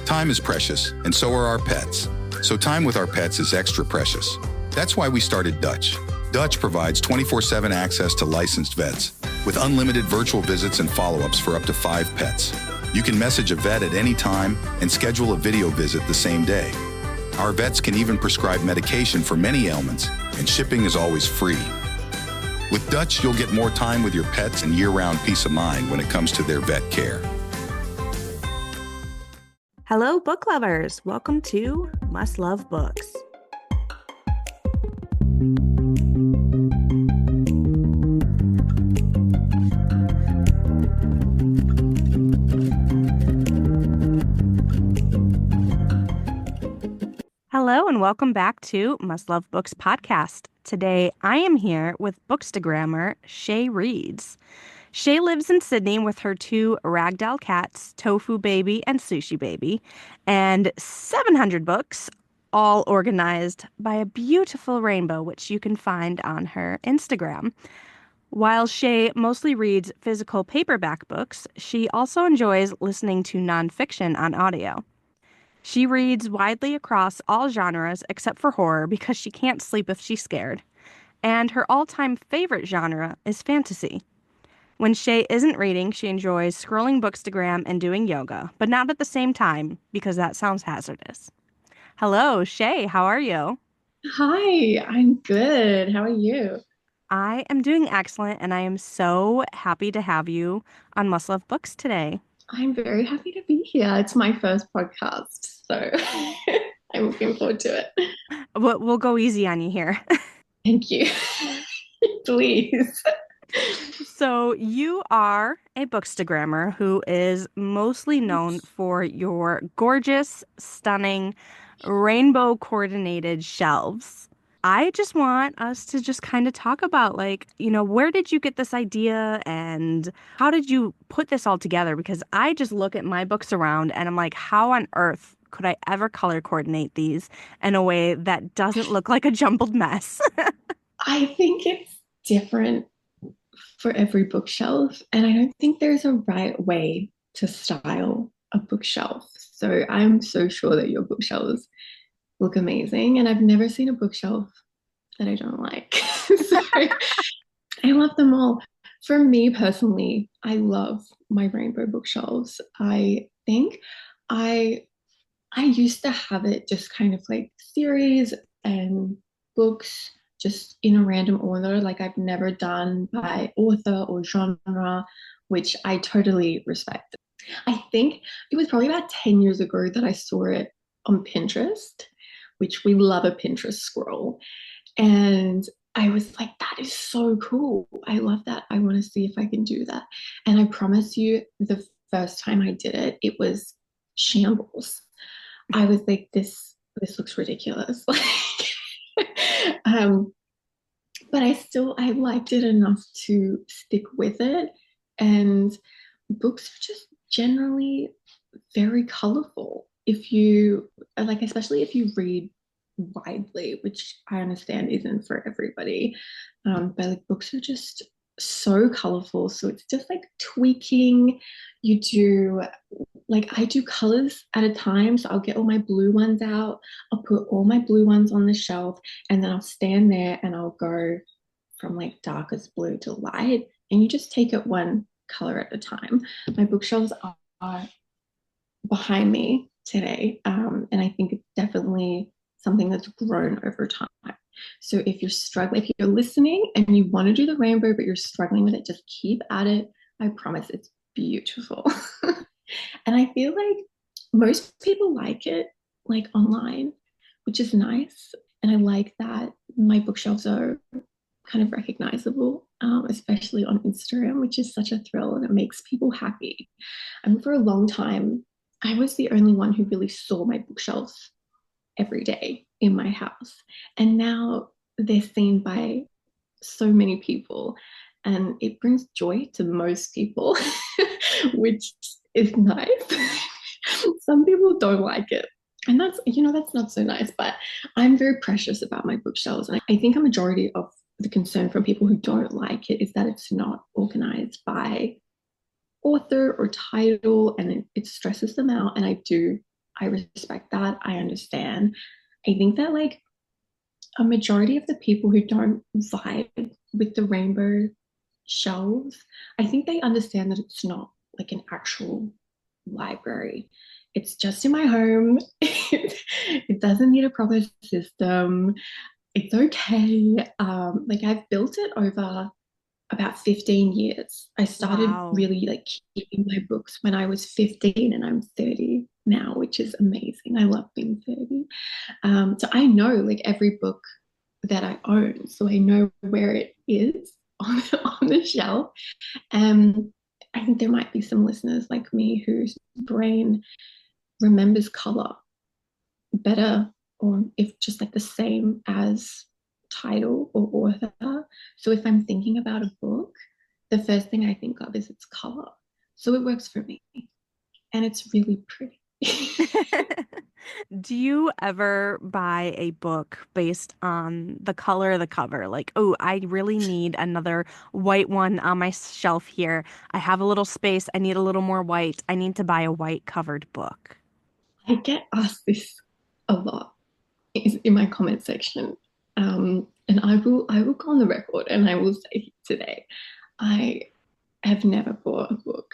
Time is precious, and so are our pets. So time with our pets is extra precious. That's why we started Dutch. Dutch provides 24/7 access to licensed vets, with unlimited virtual visits and follow-ups for up to 5 pets. You can message a vet at any time and schedule a video visit the same day. Our vets can even prescribe medication for many ailments, and shipping is always free. With Dutch, you'll get more time with your pets and year-round peace of mind when it comes to their vet care. Hello, book lovers. Welcome to Must Love Books. Hello, and welcome back to Must Love Books podcast. Today, I am here with Bookstagrammer Shae Reads. Shae lives in Sydney with her 2 ragdoll cats, Tofu Baby and Sushi Baby, and 700 books, all organized by a beautiful rainbow, which you can find on her Instagram. While Shae mostly reads physical paperback books, she also enjoys listening to nonfiction on audio. She reads widely across all genres except for horror because she can't sleep if she's scared. And her all-time favorite genre is fantasy. When Shae isn't reading, she enjoys scrolling Bookstagram and doing yoga, but not at the same time because that sounds hazardous. Hello, Shae, how are you? Hi, I'm good. How are you? I am doing excellent, and I am so happy to have you on Must Love Books today. I'm very happy to be here. It's my first podcast, so I'm looking forward to it. We'll go easy on you here. Thank you. Please. So you are a bookstagrammer who is mostly known for your gorgeous, stunning, rainbow coordinated shelves. I just want us to just kind of talk about where did you get this idea and how did you put this all together? Because I just look at my books around and I'm like, how on earth could I ever color coordinate these in a way that doesn't look like a jumbled mess? I think it's different for every bookshelf, and I don't think there's a right way to style a bookshelf. So I'm so sure that your bookshelves look amazing, and I've never seen a bookshelf that I don't like. So I love them all. For me personally, I love my rainbow bookshelves. I think I used to have it just kind of like series and books just in a random order, like I've never done by author or genre, which I totally respect. I think it was probably about 10 years ago that I saw it on Pinterest, which we love a Pinterest scroll. And I was like, that is so cool. I love that. I want to see if I can do that. And I promise you, the first time I did it, it was shambles. I was like, this looks ridiculous. But I liked it enough to stick with it. And books are just generally very colorful. If you like, especially if you read widely, which I understand isn't for everybody, but like books are just so colorful. So it's just like tweaking. You do I do colors at a time. So I'll get all my blue ones out. I'll put all my blue ones on the shelf, and then I'll stand there and I'll go from like darkest blue to light. And you just take it one color at a time. My bookshelves are behind me today. And I think it's definitely something that's grown over time. So if you're struggling, if you're listening and you want to do the rainbow, but you're struggling with it, just keep at it. I promise it's beautiful. And I feel like most people like it, like online, which is nice. And I like that my bookshelves are kind of recognizable, especially on Instagram, which is such a thrill and it makes people happy. And for a long time, I was the only one who really saw my bookshelves every day in my house. And now they're seen by so many people. And it brings joy to most people, which is nice. Some people don't like it. And that's not so nice, but I'm very precious about my bookshelves. And I think a majority of the concern from people who don't like it is that it's not organized by author or title, and it stresses them out. And I respect that. I understand. I think that like a majority of the people who don't vibe with the rainbow shelves, I think they understand that it's not like an actual library. It's just in my home. It doesn't need a proper system. It's okay. Like I've built it over about 15 years. I started Wow. really like keeping my books when I was 15 and I'm 30 now, which is amazing. I love being 30. So I know like every book that I own. So I know where it is on the shelf. And I think there might be some listeners like me whose brain remembers color better or if just like the same as title or author. So if I'm thinking about a book, the first thing I think of is its color. So it works for me and it's really pretty. Do you ever buy a book based on the color of the cover? Like, oh, I really need another white one on my shelf here. I have a little space. I need a little more white. I need to buy a white covered book. I get asked this a lot in my comment section. And I will go on the record and I will say today, I have never bought a book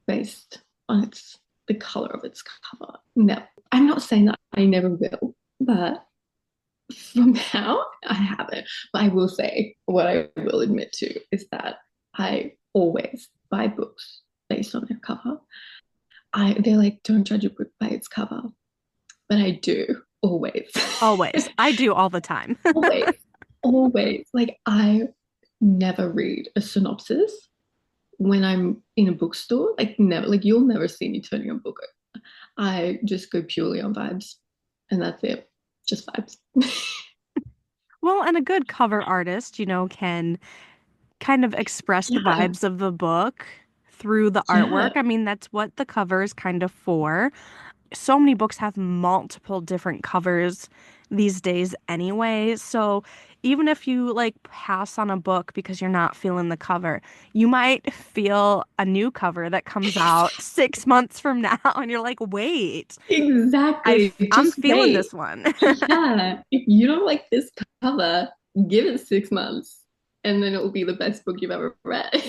based on the color of its cover. No, I'm not saying that I never will, but from now I haven't. But I will say what I will admit to is that I always buy books based on their cover. They're like, don't judge a book by its cover, but I do always. Always. I do all the time. Always, always. Like I never read a synopsis when I'm in a bookstore. Like never, like you'll never see me turning a book over. I just go purely on vibes, and that's it. Just vibes. Well, and a good cover artist, can kind of express the Yeah, vibes of the book through the artwork. yeah, I mean, that's what the cover is kind of for. So many books have multiple different covers these days anyway. So even if you like pass on a book because you're not feeling the cover, you might feel a new cover that comes out 6 months from now and you're like, wait, exactly. I'm Just feeling wait. this one. Yeah, if you don't like this cover, give it 6 months, and then it will be the best book you've ever read.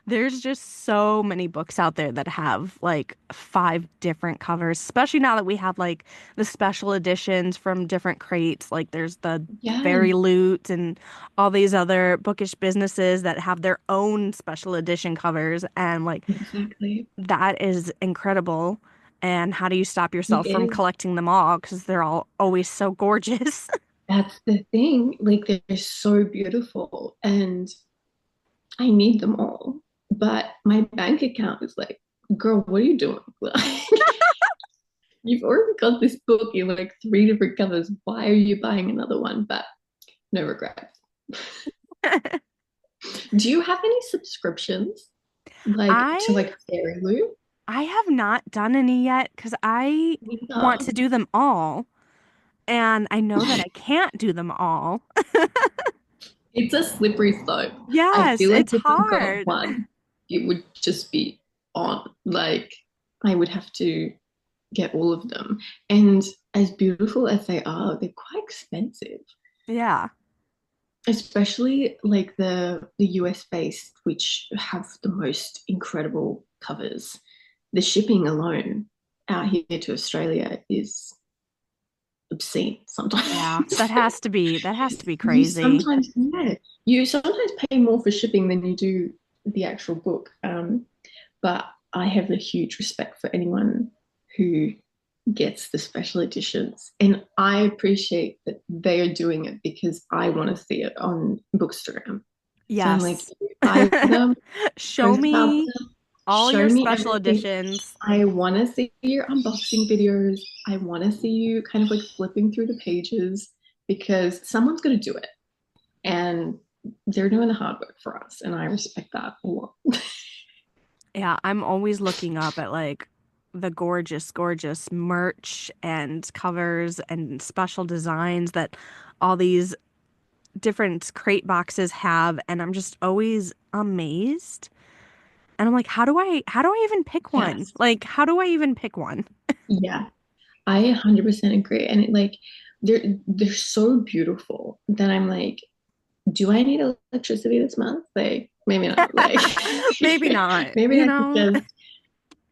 There's just so many books out there that have like five different covers, especially now that we have like the special editions from different crates. Like there's the Yeah, Fairy Loot and all these other bookish businesses that have their own special edition covers. And like exactly. that is incredible. And how do you stop It yourself from is. collecting them all? Because they're all always so gorgeous. That's the thing. Like they're so beautiful and I need them all. But my bank account is like, girl, what are you doing? You've already got this book in like three different covers. Why are you buying another one? But no regrets. Do you have any subscriptions like to I like Fairy Loot? I have not done any yet because I want Neither. to do them all. And I know that I can't do them all. It's a slippery slope. I Yes, feel like it's if I got hard. one, it would just be on. Like I would have to get all of them. And as beautiful as they are, they're quite expensive, Yeah. especially like the US based, which have the most incredible covers. The shipping alone out here to Australia is obscene Yeah. sometimes. That has to be You crazy. sometimes, yeah, you sometimes pay more for shipping than you do the actual book. But I have a huge respect for anyone who gets the special editions. And I appreciate that they are doing it because I want to see it on Bookstagram. So I'm like, Yes. buy them, Show post about me them, all show your me special everything. editions. I want to see your unboxing videos. I want to see you kind of like flipping through the pages because someone's going to do it. And they're doing the hard work for us. And I respect that a lot. Yeah, I'm always looking up at like the gorgeous, gorgeous merch and covers and special designs that all these different crate boxes have, and I'm just always amazed And I'm like, how do I even pick one? Yes. Like, how do I even pick one? Yeah. I 100% agree. And it like they're so beautiful that I'm like, do I need electricity this month? Like, maybe not. Like, Maybe not, maybe you I could know? just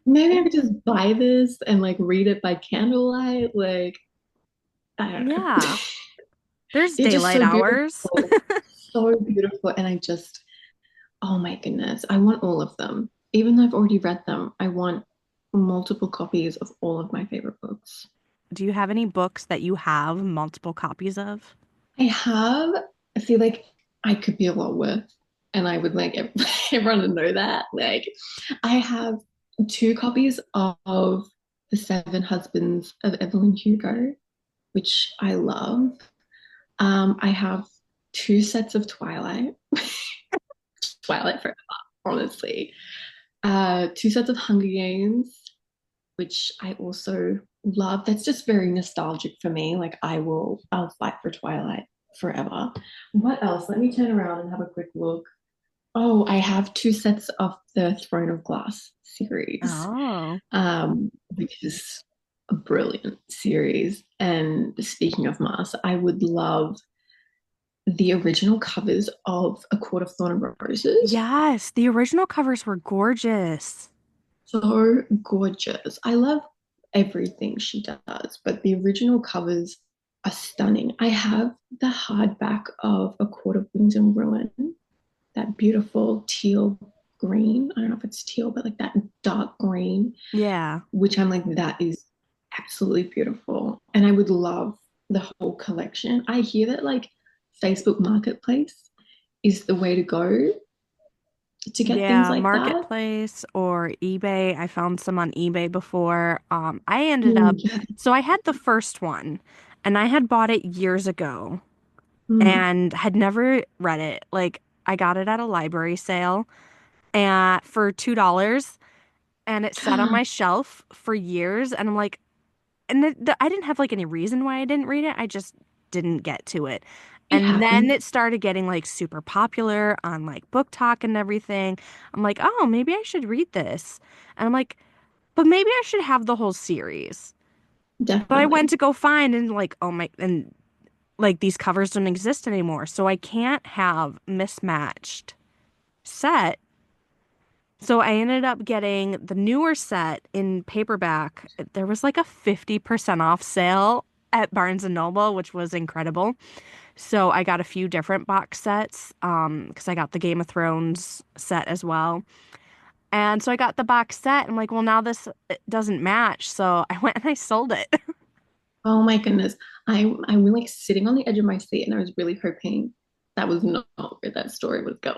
maybe I could just buy this and like read it by candlelight. Like, I don't know. Yeah. There's They're just daylight so hours. beautiful. So beautiful. And I just, oh my goodness, I want all of them. Even though I've already read them, I want multiple copies of all of my favorite books. Do you have any books that you have multiple copies of? I have, I feel like I could be a lot worse, and I would like everyone to know that. Like, I have two copies of The Seven Husbands of Evelyn Hugo, which I love. I have two sets of Twilight, Twilight Forever, honestly. Two sets of Hunger Games, which I also love. That's just very nostalgic for me. Like I'll fight for Twilight forever. What else? Let me turn around and have a quick look. Oh, I have two sets of the Throne of Glass series, Oh, which is a brilliant series. And speaking of Mars, I would love the original covers of A Court of Thorn and Roses. yes. The original covers were gorgeous. So gorgeous. I love everything she does, but the original covers are stunning. I have the hardback of A Court of Wings and Ruin, that beautiful teal green. I don't know if it's teal, but like that dark green, Yeah. which I'm like, that is absolutely beautiful. And I would love the whole collection. I hear that like Facebook Marketplace is the way to go to get things Yeah, like that. Marketplace or eBay. I found some on eBay before. I ended Mm, up, yeah. so I had the first one and I had bought it years ago Mm. and had never read it. Like I got it at a library sale and for $2 and it sat on my shelf for years and I'm like, and I didn't have like any reason why I didn't read it. I just didn't get to it. It And then happens. it started getting like super popular on like Book Talk and everything. I'm like, oh, maybe I should read this. And I'm like, but maybe I should have the whole series. But I went Definitely. to go find and like, oh my, and like these covers don't exist anymore. So I can't have mismatched set. So I ended up getting the newer set in paperback. There was like a 50% off sale at Barnes and Noble, which was incredible. So I got a few different box sets, because I got the Game of Thrones set as well. And so I got the box set. I'm like, well, now this doesn't match. So I went and I sold it. Oh my goodness. I'm like sitting on the edge of my seat and I was really hoping that was not where that story was going.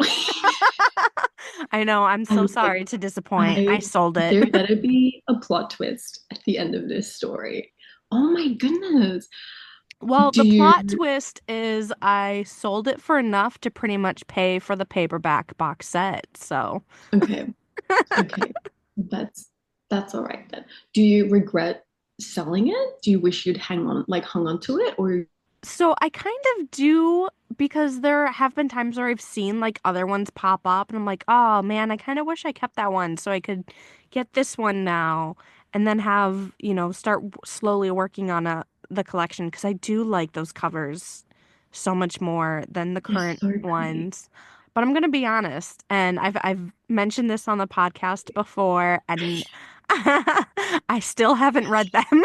I know. I'm I so was like, sorry to disappoint. I sold it. there better be a plot twist at the end of this story. Oh my goodness. Well, Do the plot you twist is I sold it for enough to pretty much pay for the paperback box set. So, okay, okay. That's all right then. Do you regret selling it? Do you wish you'd hung on to it or so I kind of do because there have been times where I've seen like other ones pop up and I'm like, oh man, I kind of wish I kept that one so I could get this one now and then have, start slowly working on the collection because I do like those covers so much more than the they're current so pretty? ones. But I'm gonna be honest, and I've mentioned this on the podcast before, and I still haven't read them.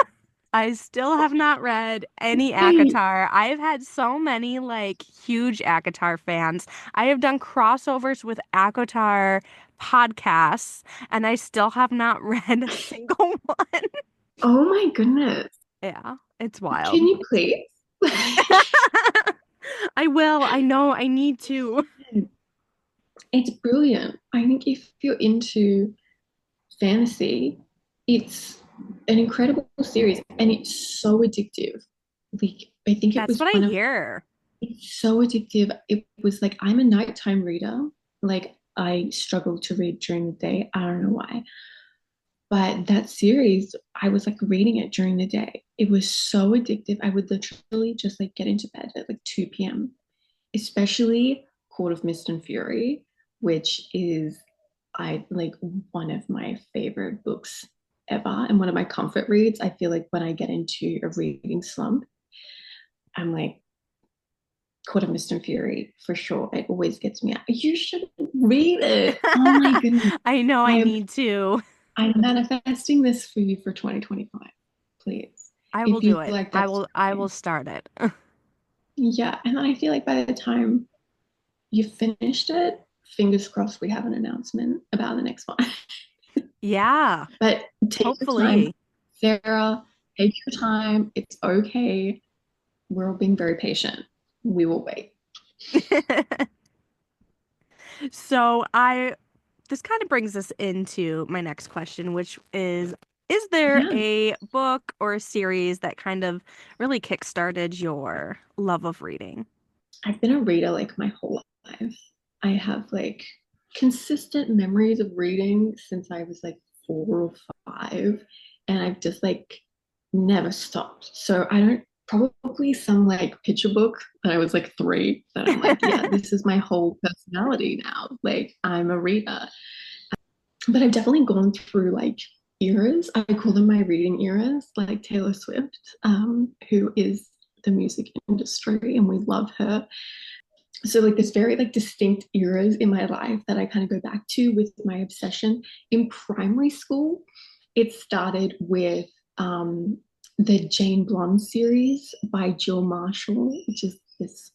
I still have not read any Wait, ACOTAR. I've had so many like huge ACOTAR fans. I have done crossovers with ACOTAR podcasts, and I still have not read a single one. oh my goodness. Yeah, it's Can wild. you please? I will. I know. I need to. It's brilliant. I think if you're into fantasy, it's an incredible series and it's so addictive. Like, I think it That's was what I one of, hear. it's so addictive. It was like, I'm a nighttime reader. Like, I struggle to read during the day. I don't know why. But that series, I was like reading it during the day. It was so addictive. I would literally just like get into bed at like 2 p.m., especially Court of Mist and Fury, which is I like one of my favorite books ever and one of my comfort reads. I feel like when I get into a reading slump, I'm like, Court of Mist and Fury for sure. It always gets me out. You should read it. Oh my goodness. I know I I am need to. I'm manifesting this for you for 2025. Please. I will If do you it. like I that will sort of I will thing. start it. Yeah. And I feel like by the time you've finished it, fingers crossed we have an announcement about the next one. Yeah, But take your time, hopefully. Sarah. Take your time. It's okay. We're all being very patient. We will wait. So I this kind of brings us into my next question, which is there Yeah. a book or a series that kind of really kickstarted your love of reading? I've been a reader like my whole life. I have like consistent memories of reading since I was like 4 or 5, and I've just like never stopped. So I don't probably some like picture book that I was like 3 that I'm like, yeah, this is my whole personality now. Like I'm a reader. But I've definitely gone through like eras. I call them my reading eras, like Taylor Swift, who is the music industry, and we love her. So like this very like distinct eras in my life that I kind of go back to with my obsession. In primary school, it started with the Jane Blonde series by Jill Marshall, which is this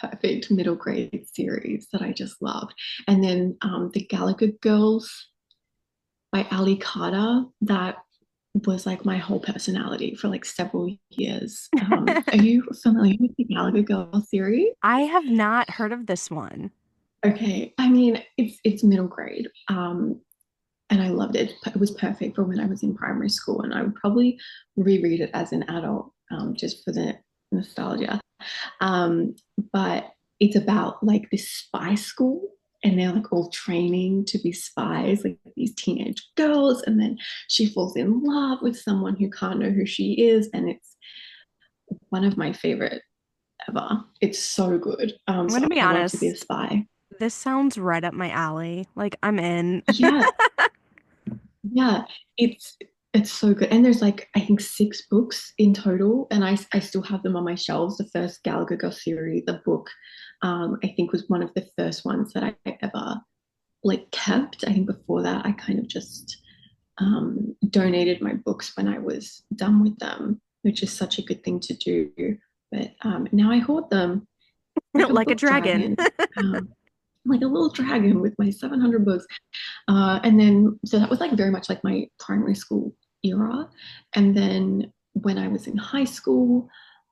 perfect middle grade series that I just loved. And then the Gallagher Girls by Ali Carter, that was like my whole personality for like several years. Are you familiar with the Gallagher Girl series? I have not heard of this one. Okay, I mean it's middle grade, and I loved it. It was perfect for when I was in primary school, and I would probably reread it as an adult, just for the nostalgia. Um, but it's about like this spy school, and they're like all training to be spies, like these teenage girls, and then she falls in love with someone who can't know who she is, and it's one of my favorite ever. It's so good. I'm So gonna be I love to be a honest, spy. this sounds right up my alley. Like I'm in. Yeah, yeah, it's it's so good. And there's like I think 6 books in total, and I still have them on my shelves. The first Gallagher Girl series, the book, I think was one of the first ones that I ever like kept. I think before that I kind of just donated my books when I was done with them, which is such a good thing to do. But now I hoard them like a Like a book dragon. dragon, um, like a little dragon with my 700 books. And then, so that was like very much like my primary school era. And then when I was in high school,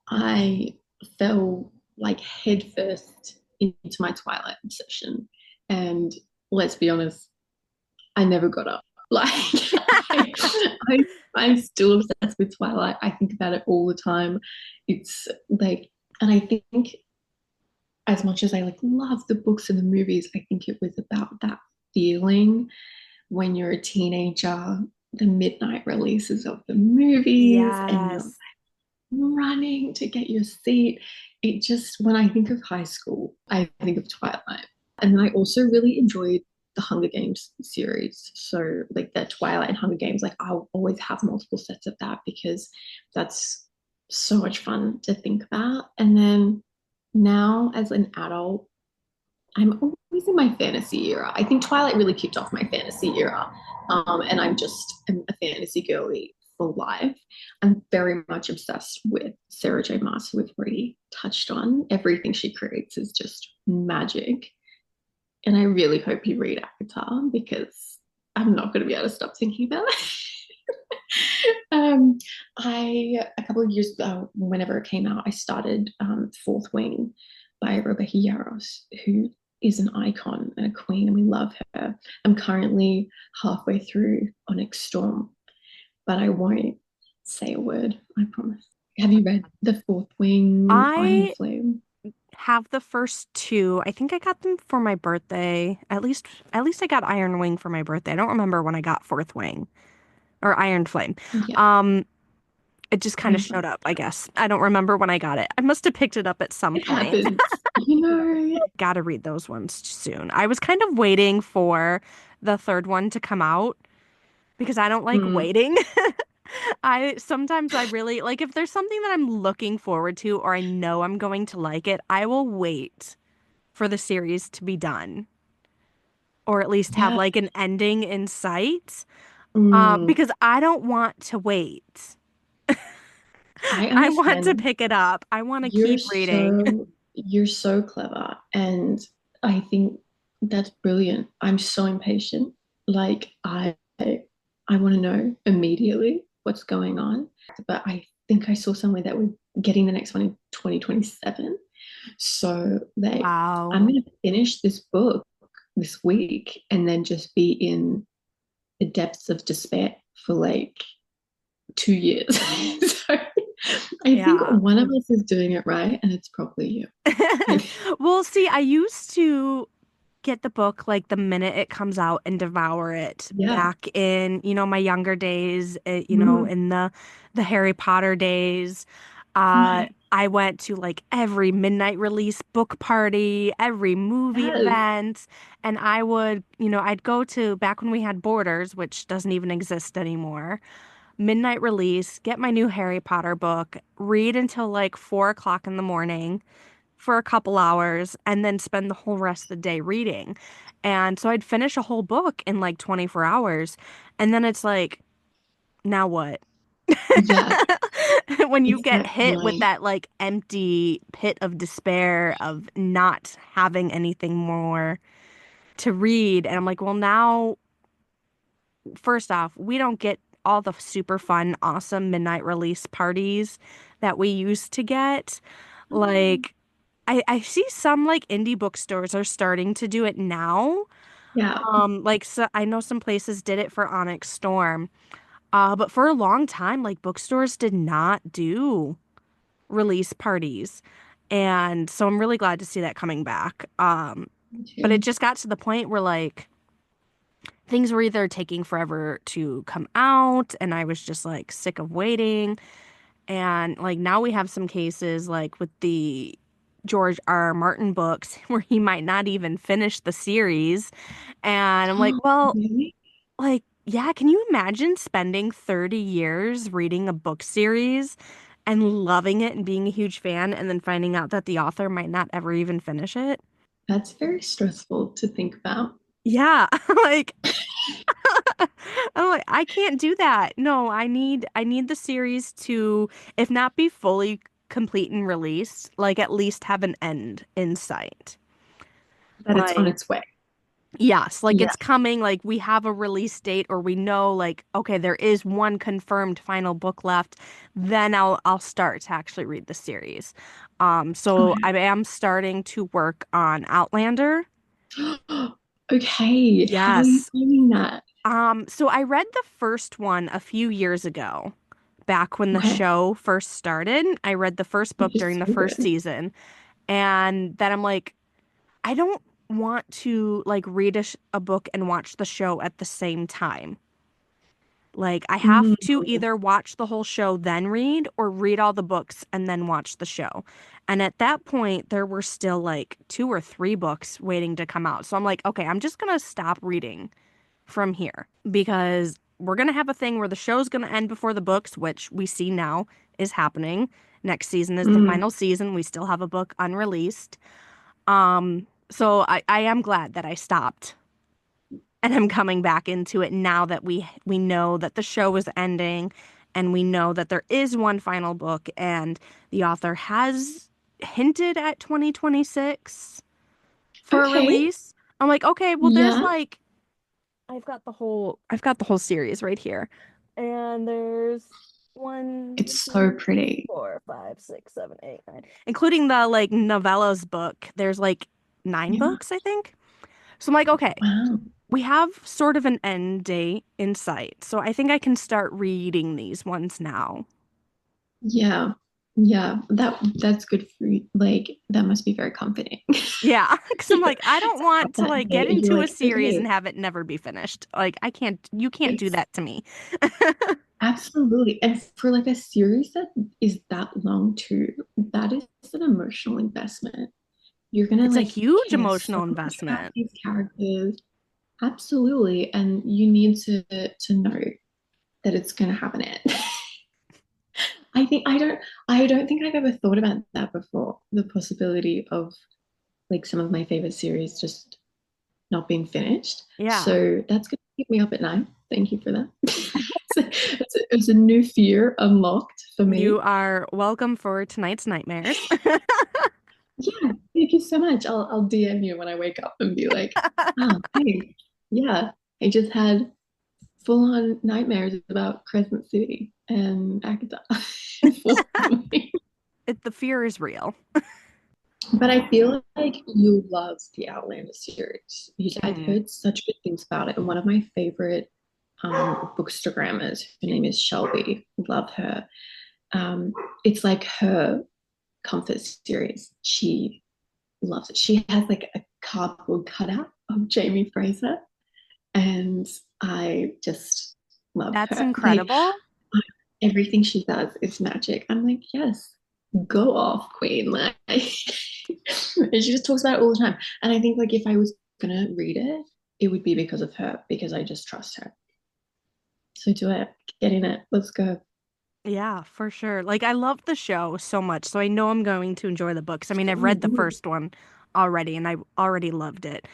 I fell like headfirst into my Twilight obsession. And let's be honest, I never got up. Like, I, I, I'm still obsessed with Twilight. I think about it all the time. It's like, and I think as much as I like love the books and the movies, I think it was about that feeling when you're a teenager, the midnight releases of the movies, and you're Yes. running to get your seat. It just, when I think of high school, I think of Twilight. And then I also really enjoyed the Hunger Games series. So, like the Twilight and Hunger Games, like I'll always have multiple sets of that because that's so much fun to think about. And then now, as an adult, I'm always in my fantasy era. I think Twilight really kicked off my fantasy era. And I'm just a fantasy girly for life. I'm very much obsessed with Sarah J. Maas, who we've already touched on. Everything she creates is just magic. And I really hope you read Avatar because I'm not going to be able to stop thinking about it. A couple of years ago, whenever it came out, I started Fourth Wing by Rebecca Yarros, who is an icon and a queen, and we love her. I'm currently halfway through Onyx Storm, but I won't say a word, I promise. Have you read The Fourth Wing, Iron I Flame? have the first two. I think I got them for my birthday. At least I got Iron Wing for my birthday. I don't remember when I got Fourth Wing or Iron Flame. Yeah, Um, it just kind of Iron showed Flame. up, I guess. I don't remember when I got it. I must have picked it up at some It point. happens. You know, Gotta read those ones soon. I was kind of waiting for the third one to come out because I don't like Mm, waiting. I really like if there's something that I'm looking forward to or I know I'm going to like it, I will wait for the series to be done or at least have yeah. like an ending in sight. Mm, Because I don't want to wait. I I want to understand. pick it up. I want to You're keep reading. so clever, and I think that's brilliant. I'm so impatient. Like I want to know immediately what's going on. But I think I saw somewhere that we're getting the next one in 2027. So Wow. I'm gonna finish this book this week and then just be in the depths of despair for like 2 years. So I think Yeah. one of us is doing it right, and it's probably you. Well, see, I used to get the book like the minute it comes out and devour it Yeah. back in, my younger days, Mm, in the Harry Potter days. right. I went to like every midnight release book party, every movie Yes. event, and I would, I'd go to back when we had Borders, which doesn't even exist anymore. Midnight release, get my new Harry Potter book, read until like 4 o'clock in the morning for a couple hours and then spend the whole rest of the day reading. And so I'd finish a whole book in like 24 hours. And then it's like, now what? Yeah, When you get hit with exactly. that like empty pit of despair of not having anything more to read. And I'm like, well, now, first off, we don't get all the super fun, awesome midnight release parties that we used to get. Mm, Like, I see some like indie bookstores are starting to do it now. yeah. Like so I know some places did it for Onyx Storm. But for a long time, like bookstores did not do release parties. And so I'm really glad to see that coming back. Me But it too. just got to the point where like things were either taking forever to come out, and I was just like sick of waiting. And like now we have some cases like with the George R. R. Martin books where he might not even finish the series. And I'm like, well, Really? like, yeah, can you imagine spending 30 years reading a book series and loving it and being a huge fan and then finding out that the author might not ever even finish it? That's very stressful to think about. Yeah, like I'm like, I can't do that. No, I need the series to, if not be fully complete and released, like at least have an end in sight. That it's on Like, its way. yes, like Yeah. it's coming, like we have a release date or we know like, okay, there is one confirmed final book left, then I'll start to actually read the series. So Okay. I am starting to work on Outlander. Okay. How are you Yes. finding that? So I read the first one a few years ago, back when the Okay. show first started. I read the first book Which is during the so first good. season, and then I'm like, I don't want to like read a book and watch the show at the same time. Like I have Mm, to either watch the whole show then read or read all the books and then watch the show. And at that point, there were still like two or three books waiting to come out. So I'm like, okay, I'm just gonna stop reading from here because we're going to have a thing where the show's going to end before the books, which we see now is happening. Next season is the mm. final season. We still have a book unreleased. So I am glad that I stopped and I'm coming back into it now that we know that the show is ending and we know that there is one final book and the author has hinted at 2026 for a Okay. release. I'm like, okay, well there's Yeah. like I've got the whole series right here. And there's one, It's so two, three, pretty. four, five, six, seven, eight, nine. Including the like novellas book. There's like nine Yeah. books, I think. So I'm like, okay, Wow. we have sort of an end date in sight. So I think I can start reading these ones now. Yeah. Yeah. That's good for you. Like that must be very comforting. Yeah, because I'm like, I don't want to That like get day, you're into a like, series and okay, have it never be finished. Like you can't do it's that to me. absolutely. And for like a series that is that long too, that is an emotional investment. You're gonna It's a like huge care so emotional much about investment. these characters. Absolutely. And you need to know that it's going to happen. It. I don't think I've ever thought about that before. The possibility of like some of my favorite series just not being finished. Yeah. So that's going to keep me up at night. Thank you for that. It's a new fear unlocked for You me. are welcome for tonight's nightmares. Yeah, thank you so much. I'll DM you when I wake up and be like, oh, hey, yeah, I just had full-on nightmares about Crescent City and Agatha. The fear is real. But I feel like you love the Outlander series because I've Mm. heard such good things about it. And one of my favorite bookstagrammers, her name is Shelby. Love her. It's like her comfort series. She loves it. She has like a cardboard cutout of Jamie Fraser, and I just love That's her. Like incredible. everything she does is magic. I'm like, yes, go off, Queen. Like, and she just talks about it all the time. And I think like if I was gonna read it, it would be because of her, because I just trust her. So do it. Get in it. Let's go. Yeah, for sure. Like I love the show so much, so I know I'm going to enjoy the books. I mean, I've read the Mhm. first one already and I already loved it.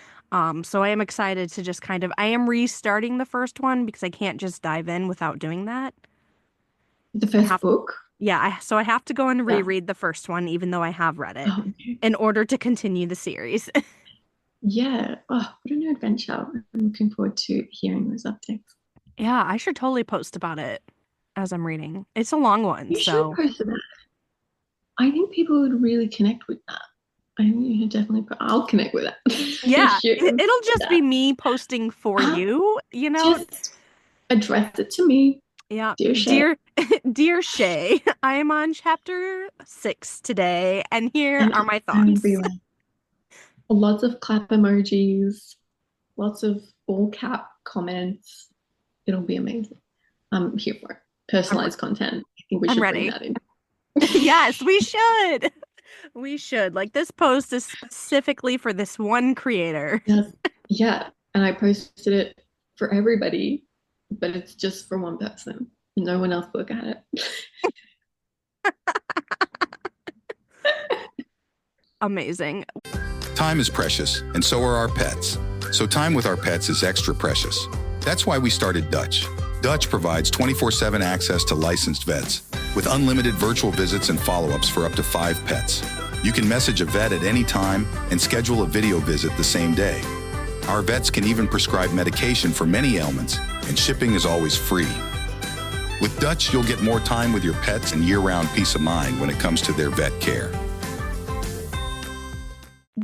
So I am excited to just kind of I am restarting the first one because I can't just dive in without doing that. The I first have book. yeah, so I have to go and Yeah. reread the first one even though I have read it Oh, okay. in order to continue the series. Yeah. Oh, what a new adventure. I'm looking forward to hearing those updates. Yeah, I should totally post about it as I'm reading. It's a long one, You should so post that. I think people would really connect with that. I think you should definitely I'll connect with that. You yeah, should it'll do just be that. me posting for Uh, you, you know? just address it to me, Yeah, dear Shae. dear dear Shae, I am on chapter 6 today, and here And are my I'll be thoughts. like, lots of clap emojis, lots of all cap comments. It'll be amazing. I'm here for it. I'm Personalized content. I think we I'm should bring ready. that in. Yes, we should. We should. Like this post is specifically for this one creator. Yes. Yeah. And I posted it for everybody, but it's just for one person. No one else look at it. Amazing. Time is precious, and so are our pets. So time with our pets is extra precious. That's why we started Dutch. Dutch provides 24/7 access to licensed vets, with unlimited virtual visits and follow-ups for up to 5 pets. You can message a vet at any time and schedule a video visit the same day. Our vets can even prescribe medication for many ailments, and shipping is always free. With Dutch, you'll get more time with your pets and year-round peace of mind when it comes to their vet care.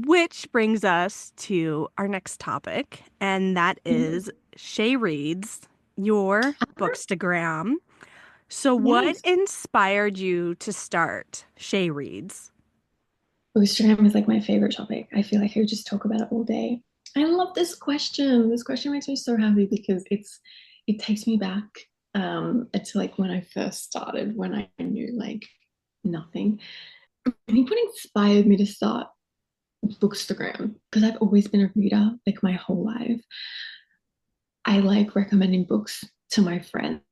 Which brings us to our next topic, and that is Shae Reads, your Bookstagram. So, what Yes. inspired you to start Shae Reads? Bookstagram is like my favorite topic. I feel like I would just talk about it all day. I love this question. This question makes me so happy because it takes me back to like when I first started, when I knew like nothing. I think what inspired me to start Bookstagram, because I've always been a reader like my whole life. I like recommending books to my friends.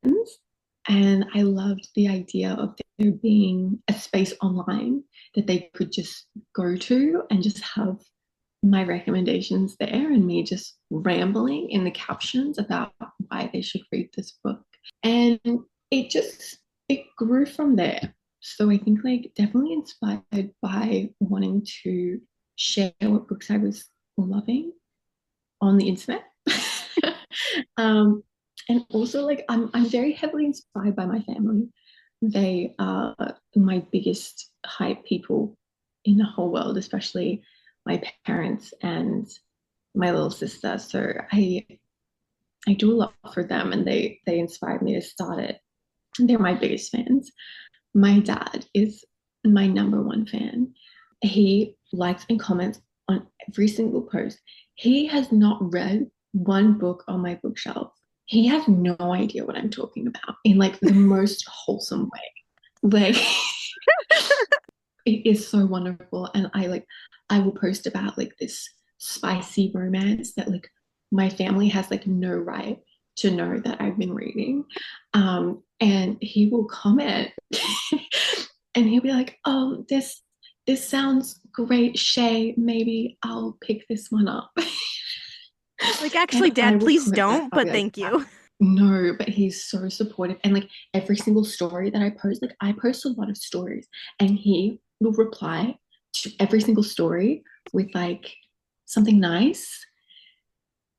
And I loved the idea of there being a space online that they could just go to and just have my recommendations there and me just rambling in the captions about why they should read this book. And it just it grew from there. So I think like definitely inspired by wanting to share what books I was loving on the internet. um, and also like I'm very heavily inspired by my family. They are my biggest hype people in the whole world, especially my parents and my little sister. So I do a lot for them, and they inspired me to start it. They're my biggest fans. My dad is my number one fan. He likes and comments on every single post. He has not read one book on my bookshelf. He has no idea what I'm talking about in like the most wholesome way. Like it is so wonderful. And I will post about like this spicy romance that like my family has like no right to know that I've been reading. And he will comment and he'll be like, "Oh, this sounds great, Shae. Maybe I'll pick this one up." Like, actually, And I Dad, will please comment back. don't, I'll but be like, thank you. no, but he's so supportive. And like every single story that I post, like I post a lot of stories, and he will reply to every single story with like something nice.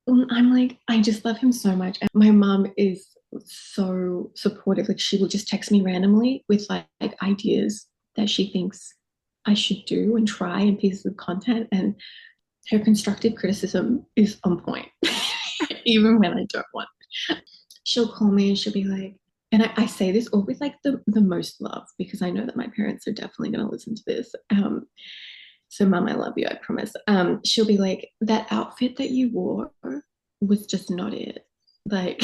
I'm like, I just love him so much. And my mom is so supportive. Like she will just text me randomly with like ideas that she thinks I should do and try and pieces of content. And her constructive criticism is on point, even when I don't want. She'll call me and she'll be like, and I say this all with like the most love because I know that my parents are definitely going to listen to this. So, Mum, I love you, I promise. She'll be like, that outfit that you wore was just not it. Like,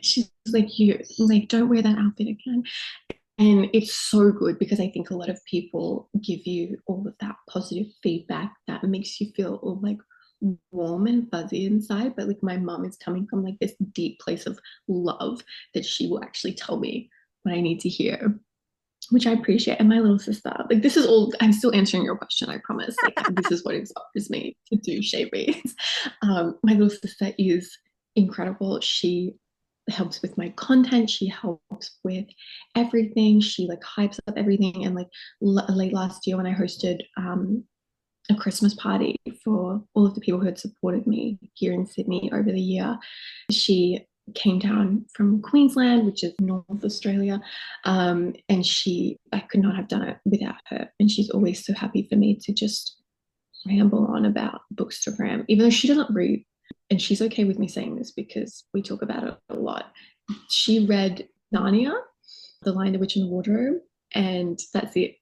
she's like, you like, don't wear that outfit again. And it's so good because I think a lot of people give you all of that positive feedback that makes you feel all like warm and fuzzy inside. But like my mom is coming from like this deep place of love that she will actually tell me what I need to hear, which I appreciate. And my little sister, like this is all, I'm still answering your question, I promise. Like this is what inspires me to do Shae Reads. My little sister is incredible. She helps with my content. She helps with everything. She like hypes up everything. And like late last year when I hosted a Christmas party for all of the people who had supported me here in Sydney over the year, she came down from Queensland, which is North Australia, and I could not have done it without her. And she's always so happy for me to just ramble on about Bookstagram, even though she doesn't read. And she's okay with me saying this because we talk about it a lot. She read Narnia, The Lion, the Witch, and the Wardrobe, and that's it.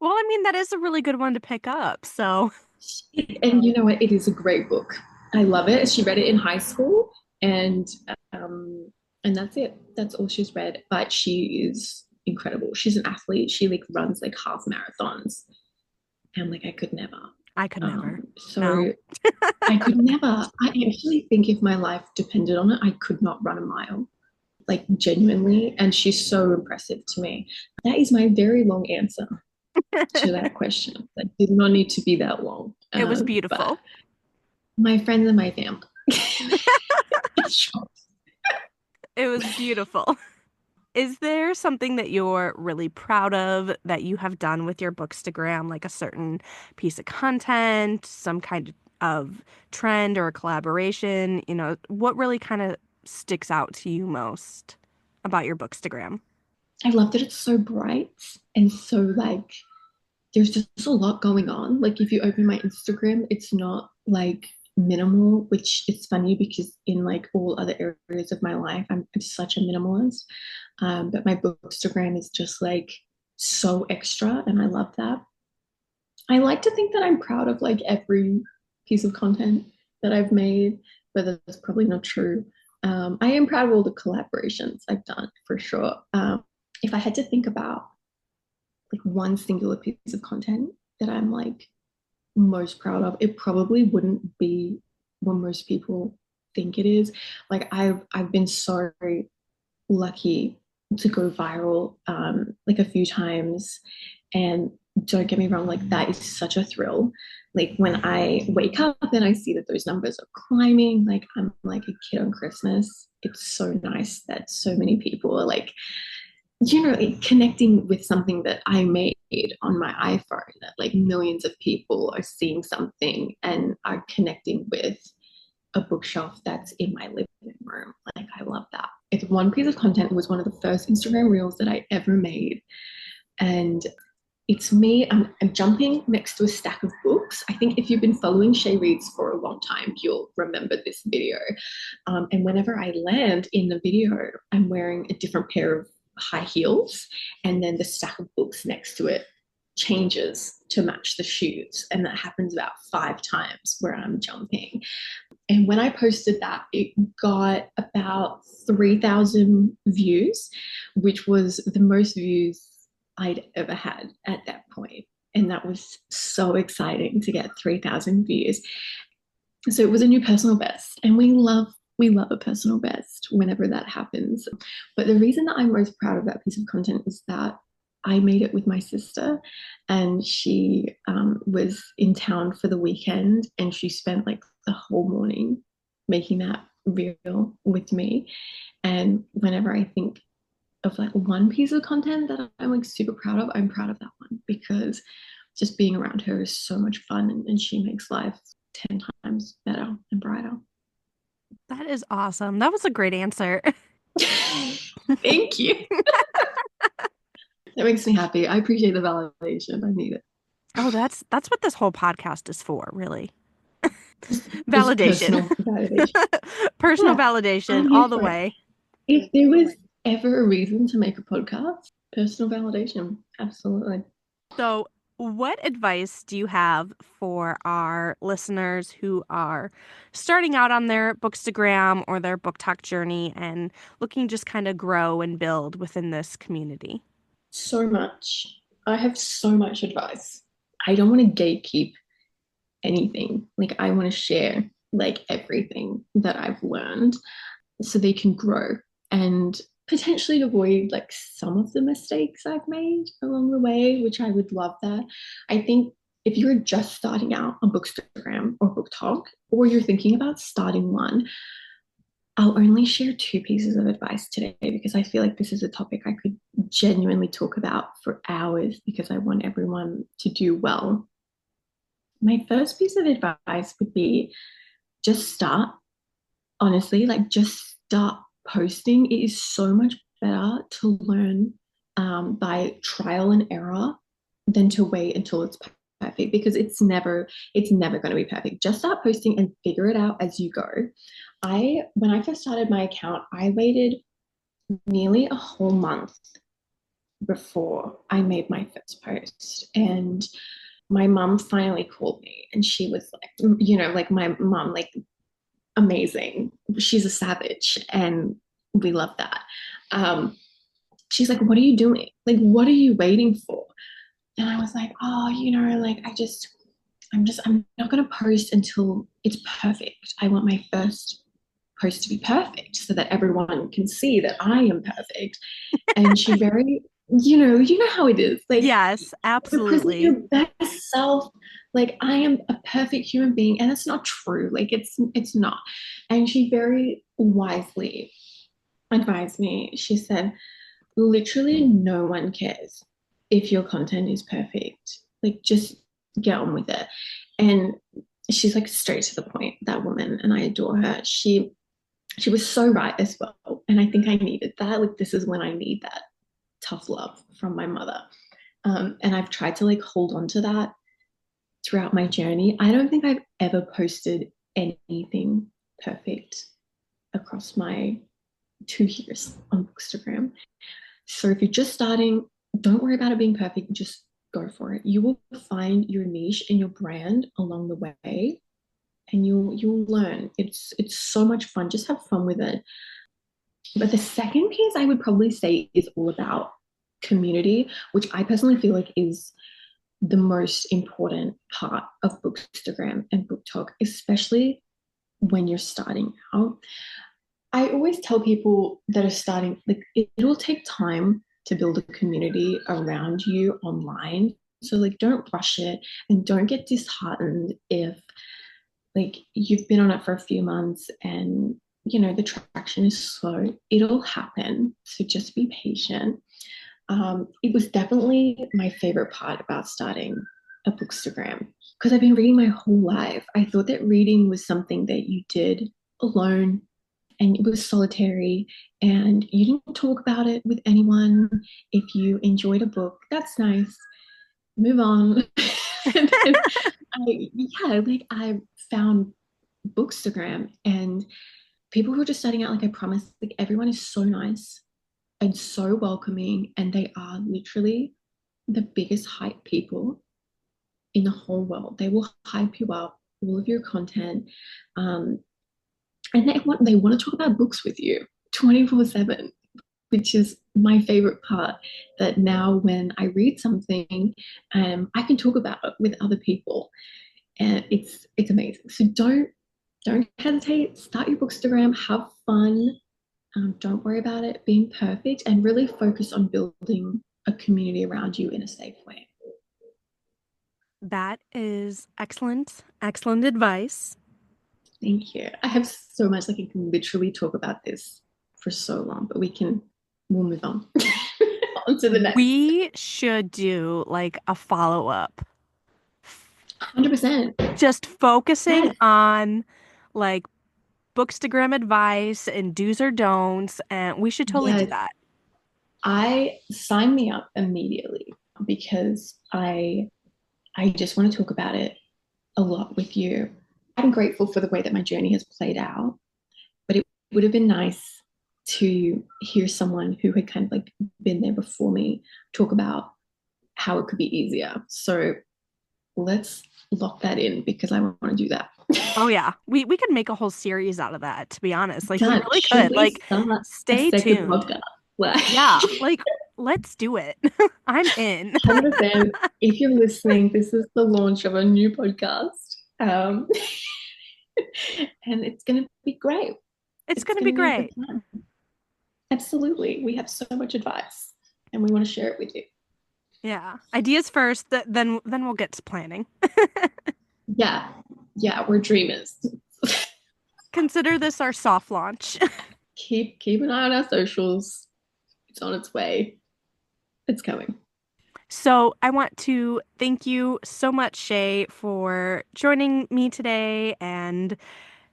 Well, I mean, that is a really good one to pick up. So, And you know what? It is a great book. I love it. She read it in high school, and um, and that's it. That's all she's read. But she is incredible. She's an athlete. She like runs like half marathons, and like I could never. I could never. No. So I could never. I actually think if my life depended on it, I could not run a mile, like genuinely. And she's so impressive to me. That is my very long answer to that question. That did not need to be that long. It was But beautiful. my friends and my family. It was beautiful. Is there something that you're really proud of that you have done with your Bookstagram, like a certain piece of content, some kind of trend or a collaboration? You know, what really kind of sticks out to you most about your Bookstagram? I love that it's so bright and so like there's just a lot going on. Like if you open my Instagram, it's not like minimal, which is funny because in like all other areas of my life, I'm such a minimalist. But my Bookstagram is just like so extra, and I love that. I like to think that I'm proud of like every piece of content that I've made, but that's probably not true. I am proud of all the collaborations I've done for sure. If I had to think about like one singular piece of content that I'm like most proud of, it probably wouldn't be what most people think it is. Like I've been so lucky to go viral like a few times, and don't get me wrong, like that is such a thrill. Like when I wake up and I see that those numbers are climbing, like I'm like a kid on Christmas. It's so nice that so many people are like, you know, connecting with something that I made on my iPhone, that like millions of people are seeing something and are connecting with a bookshelf that's in my living room. Like, I love that. It's one piece of content. It was one of the first Instagram reels that I ever made. And it's me, I'm jumping next to a stack of books. I think if you've been following Shae Reads for a long time, you'll remember this video. And whenever I land in the video, I'm wearing a different pair of high heels, and then the stack of books next to it changes to match the shoes. And that happens about 5 times where I'm jumping. And when I posted that, it got about 3,000 views, which was the most views I'd ever had at that point. And that was so exciting to get 3,000 views. So it was a new personal best. And we love a personal best whenever that happens. But the reason that I'm most proud of that piece of content is that I made it with my sister, and she was in town for the weekend, and she spent like the whole morning making that reel with me. And whenever I think of like one piece of content that I'm like super proud of, I'm proud of that one, because just being around her is so much fun, and she makes life 10 times better and brighter. That is awesome. That was a great answer. Thank you. That makes me happy. I appreciate the validation. I need it. Oh, that's what this whole podcast is for, really. Just Validation. personal validation. Personal Yeah, validation I'm here all the for it. way. If there was ever a reason to make a podcast, personal validation. Absolutely. So, what advice do you have for our listeners who are starting out on their Bookstagram or their book talk journey and looking just kind of grow and build within this community? So much. I have so much advice. I don't want to gatekeep anything. Like, I want to share like everything that I've learned so they can grow and potentially avoid like some of the mistakes I've made along the way, which I would love that. I think if you're just starting out on Bookstagram or Book Talk, or you're thinking about starting one, I'll only share two pieces of advice today, because I feel like this is a topic I could genuinely talk about for hours, because I want everyone to do well. My first piece of advice would be just start. Honestly, like, just start posting. It is so much better to learn by trial and error than to wait until it's perfect, because it's never going to be perfect. Just start posting and figure it out as you go. When I first started my account, I waited nearly a whole month before I made my first post. And my mum finally called me, and she was like, like, my mum, like, amazing. She's a savage, and we love that. She's like, "What are you doing? Like, what are you waiting for?" And I was like, "Oh, like, I'm not going to post until it's perfect. I want my first post to be perfect so that everyone can see that I am perfect." And she very, you know how it is. Like, Yes, present absolutely. your best self. Like, I am a perfect human being, and it's not true. Like, it's not. And she very wisely advised me. She said, literally no one cares if your content is perfect. Like, just get on with it. And she's like straight to the point, that woman, and I adore her. She was so right as well. And I think I needed that. Like, this is when I need that tough love from my mother. And I've tried to like hold on to that throughout my journey. I don't think I've ever posted anything perfect across my 2 years on Bookstagram. So if you're just starting, don't worry about it being perfect. Just go for it. You will find your niche and your brand along the way, and you'll learn. It's so much fun. Just have fun with it. But the second piece I would probably say is all about community, which I personally feel like is the most important part of Bookstagram and Book Talk, especially when you're starting out. I always tell people that are starting, like, it will take time to build a community around you online. So like, don't rush it, and don't get disheartened if like you've been on it for a few months and the traction is slow. It'll happen. So just be patient. It was definitely my favorite part about starting a Bookstagram, because I've been reading my whole life. I thought that reading was something that you did alone, and it was solitary, and you didn't talk about it with anyone. If you enjoyed a book, that's nice. Move on. And then I found Bookstagram, and people who are just starting out, like, I promise, like, everyone is so nice and so welcoming, and they are literally the biggest hype people in the whole world. They will hype you up, all of your content, and they want to talk about books with you 24/7. which is my favorite part, that now when I read something, I can talk about it with other people, and it's amazing. So don't hesitate. Start your Bookstagram, have fun. Don't worry about it being perfect, and really focus on building a community around you in a safe way. That is excellent, excellent advice. Thank you. I have so much, like I can literally talk about this for so long, but we'll move on. On to the next. We should do like a follow-up. 100%. Just focusing Yes. on like Bookstagram advice and do's or don'ts, and we should totally do Yes. that. I sign me up immediately because I just want to talk about it a lot with you. I'm grateful for the way that my journey has played out, but it would have been nice to hear someone who had kind of like been there before me talk about how it could be easier. So let's lock that in because I want to do that. Oh yeah, we could make a whole series out of that, to be honest. Like we Done. really Should could. we Like start stay a second tuned. podcast? Like, Yeah, like let's do it. I'm in. 100%. If you're listening, this is the launch of a new podcast. And it's going to be great. It's going to be gonna great. a good time. Absolutely. We have so much advice and we want to share it with you. Yeah. Ideas first, then we'll get to planning. Yeah. Yeah, we're dreamers. Consider this our soft launch. Keep an eye on our socials. It's on its way. It's coming. So I want to thank you so much, Shae, for joining me today and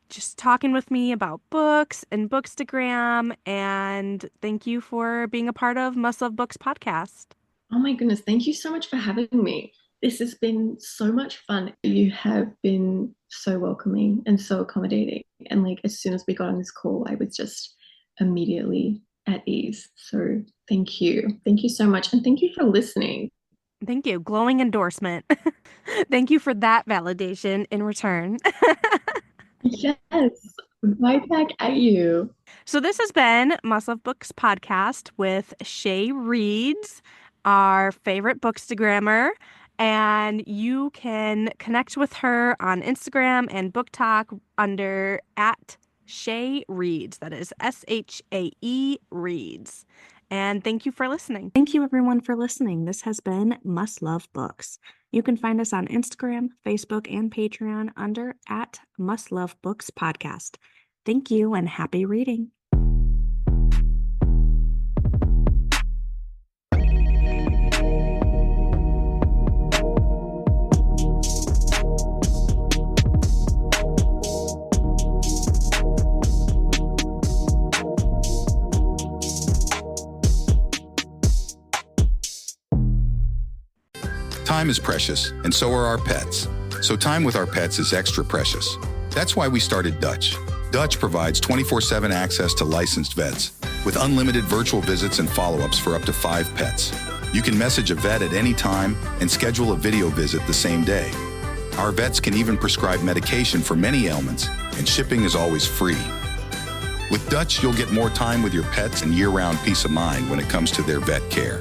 just talking with me about books and Bookstagram. And thank you for being a part of Must Love Books podcast. Oh my goodness. Thank you so much for having me. This has been so much fun. You have been so welcoming and so accommodating. And like as soon as we got on this call, I was just immediately at ease. So thank you. Thank you so much. And thank you for listening. Thank you. Glowing endorsement. Thank you for that validation in return. Yes, right back at you. So this has been Must Love Books podcast with Shae Reads, our favorite Bookstagrammer. And you can connect with her on Instagram and Book Talk under @Shae Reads. That is SHAE Reads. And thank you for listening. Thank you everyone for listening. This has been Must Love Books. You can find us on Instagram, Facebook, and Patreon under @MustLoveBooks Podcast. Thank you and happy reading. Time is precious, and so are our pets. So time with our pets is extra precious. That's why we started Dutch. Dutch provides 24/7 access to licensed vets, with unlimited virtual visits and follow-ups for up to 5 pets. You can message a vet at any time and schedule a video visit the same day. Our vets can even prescribe medication for many ailments, and shipping is always free. With Dutch, you'll get more time with your pets and year-round peace of mind when it comes to their vet care.